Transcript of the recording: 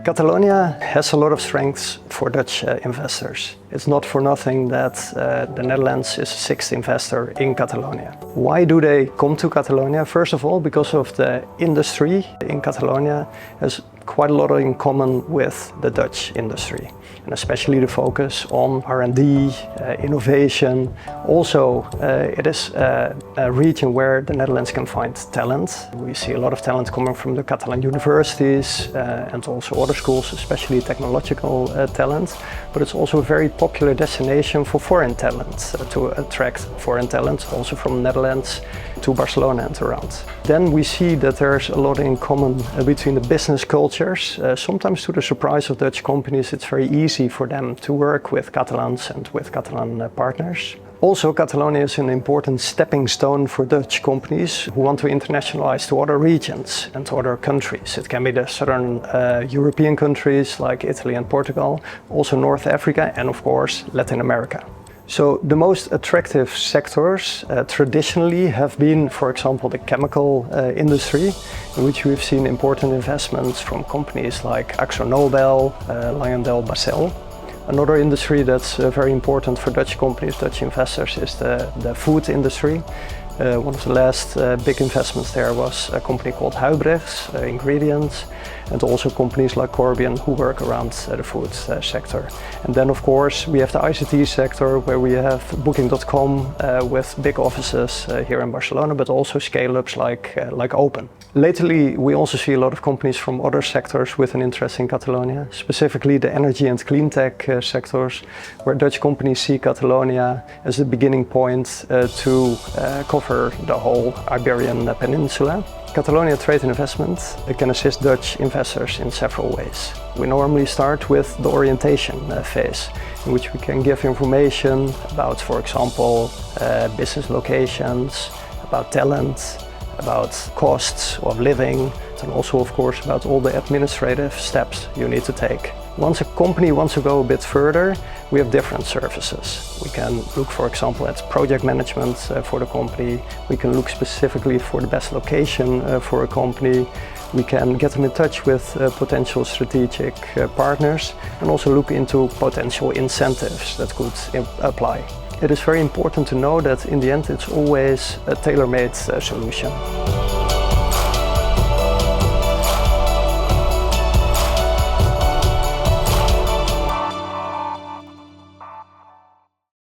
Catalonia has a lot of strengths for Dutch investors. It's not for nothing that the Netherlands is a sixth investor in Catalonia. Why do they come to Catalonia? First of all, because of the industry in Catalonia has quite a lot in common with the Dutch industry, and especially the focus on R&D, innovation. Also, it is a region where the Netherlands can find talent. We see a lot of talent coming from the Catalan universities and also other schools, especially technological talent. But it's also a very popular destination for foreign talent, to attract foreign talent, also from Netherlands to Barcelona and around. Then we see that there's a lot in common between the business cultures. Sometimes to the surprise of Dutch companies, it's very easy for them to work with Catalans and with Catalan partners. Also, Catalonia is an important stepping stone for Dutch companies who want to internationalize to other regions and to other countries. It can be the southern European countries like Italy and Portugal, also North Africa and of course Latin America. So the most attractive sectors traditionally have been, for example, the chemical industry, in which we've seen important investments from companies like AkzoNobel, LyondellBasell. Another industry that's very important for Dutch companies, Dutch investors, is the food industry. One of the last big investments there was a company called Huybrechts, ingredients, and also companies like Corbion who work around the food sector. And then of course we have the ICT sector where we have Booking.com with big offices here in Barcelona, but also scale-ups like Open. Lately we also see a lot of companies from other sectors with an interest in Catalonia, specifically the energy and clean tech sectors, where Dutch companies see Catalonia as the beginning point to cover the whole Iberian Peninsula. Catalonia Trade Investment can assist Dutch investors in several ways. We normally start with the orientation phase, in which we can give information about, for example, business locations, about talent, about costs of living, and also of course about all the administrative steps you need to take. Once a company wants to go a bit further, we have different services. We can look, for example, at project management for the company. We can look specifically for the best location for a company. We can get them in touch with potential strategic partners and also look into potential incentives that could apply. It is very important to know that in the end it's always a tailor-made solution.